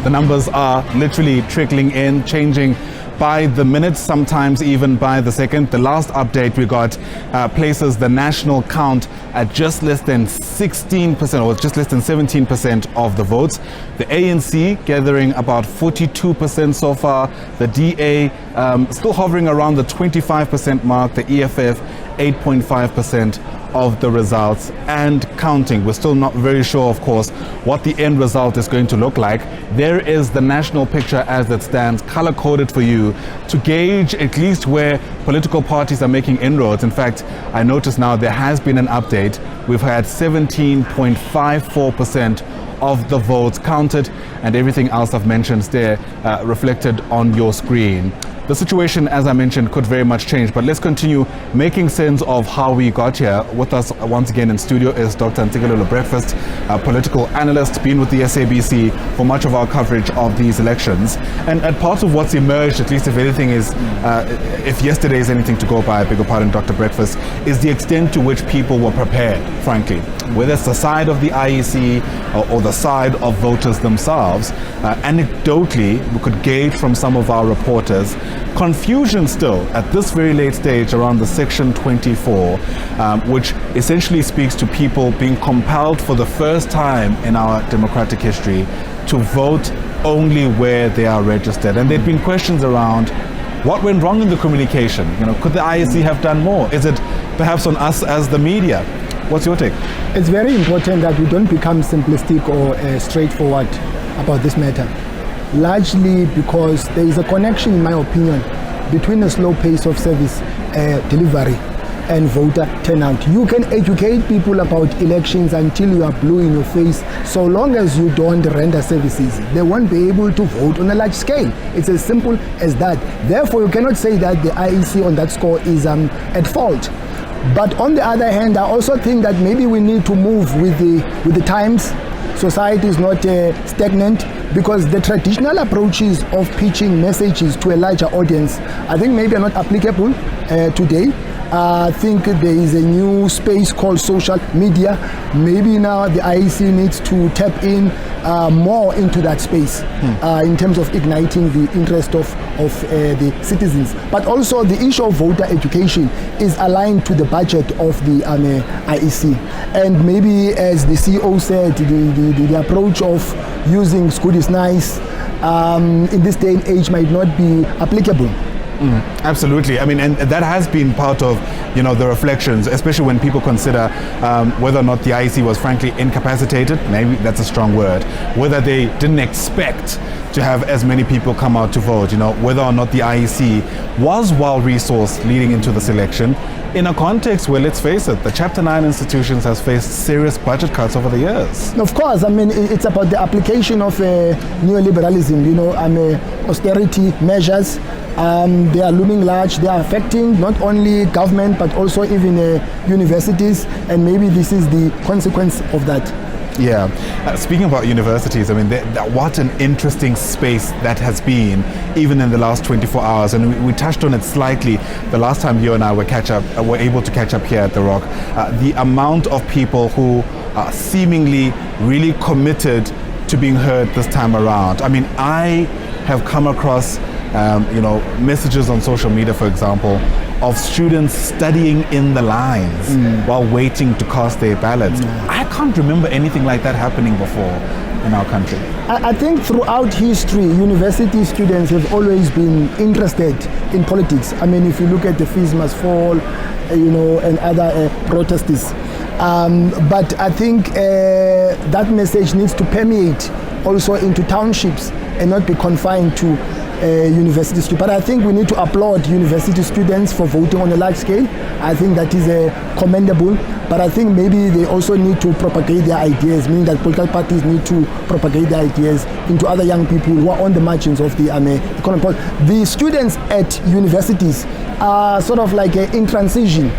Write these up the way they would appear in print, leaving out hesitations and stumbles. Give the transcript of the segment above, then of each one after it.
The numbers are literally trickling in, changing by the minute, sometimes even by the second. The last update we got places the national count at just less than 16% or just less than 17% of the votes. The ANC gathering about 42% so far. The DA still hovering around the 25% mark. The EFF 8.5% of the results and counting. We're still not very sure, of course, what the end result is going to look like. There is the national picture as it stands, color-coded for you to gauge at least where political parties are making inroads. In fact, I notice now there has been an update. We've had 17.54% of the votes counted, and everything else I've mentioned there reflected on your screen. The situation, as I mentioned, could very much change, but let's continue making sense of how we got here. With us once again in studio is Dr. Ntsikelelo Breakfast, a political analyst, been with the SABC for much of our coverage of these elections. And part of what's emerged, at least if anything is, if yesterday is anything to go by, I beg your pardon, Dr. Breakfast, is the extent to which people were prepared, frankly. Whether it's the side of the IEC or the side of voters themselves. Anecdotally, we could gauge from some of our reporters confusion still at this very late stage around the Section 24, which essentially speaks to people being compelled for the first time in our democratic history to vote only where they are registered. And there have been questions around what went wrong in the communication. Could the IEC have done more? Is it perhaps on us as the media? What's your take? It's very important that we don't become simplistic or straightforward about this matter. Largely because there is a connection, in my opinion, between a slow pace of service delivery and voter turnout. You can educate people about elections until you are blue in your face. So long as you don't render services, they won't be able to vote on a large scale. It's as simple as that. Therefore, you cannot say that the IEC on that score is at fault. But on the other hand, I also think that maybe we need to move with the times. Society is not stagnant, because the traditional approaches of pitching messages to a larger audience, I think maybe are not applicable today. I think there is a new space called social media. Maybe now the IEC needs to tap in more into that space in terms of igniting the interest of the citizens. But also the issue of voter education is aligned to the budget of the IEC. And maybe, as the CEO said, the approach of using "good is nice" in this day and age might not be applicable. Absolutely. I mean, and that has been part of, the reflections, especially when people consider whether or not the IEC was frankly incapacitated, maybe that's a strong word, whether they didn't expect to have as many people come out to vote, whether or not the IEC was well-resourced leading into this election in a context where, let's face it, the Chapter 9 institutions has faced serious budget cuts over the years. Of course, I mean, it's about the application of neoliberalism, austerity measures. They are looming large. They are affecting not only government, but also even universities. And maybe this is the consequence of that. Yeah. Speaking about universities, I mean, what an interesting space that has been, even in the last 24 hours. And we touched on it slightly the last time you and I were able to catch up here at The Rock. The amount of people who are seemingly really committed to being heard this time around. I mean, I have come across messages on social media, for example, of students studying in the lines while waiting to cast their ballots. I can't remember anything like that happening before in our country. I think throughout history, university students have always been interested in politics. I mean, if you look at the Fees Must Fall, and other protests. But I think that message needs to permeate also into townships and not be confined to university students. But I think we need to applaud university students for voting on a large scale. I think that is commendable. But I think maybe they also need to propagate their ideas, meaning that political parties need to propagate their ideas into other young people who are on the margins of the economy. The students at universities are sort of like in transition.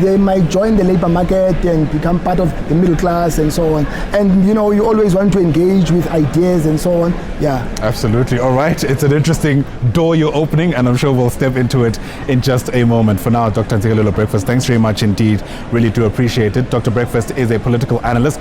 They might join the labor market and become part of the middle class and so on. And you always want to engage with ideas and so on. Yeah. Absolutely. All right. It's an interesting door you're opening, and I'm sure we'll step into it in just a moment. For now, Dr. Ntsikelelo Breakfast, thanks very much indeed. Really do appreciate it. Dr. Breakfast is a political analyst.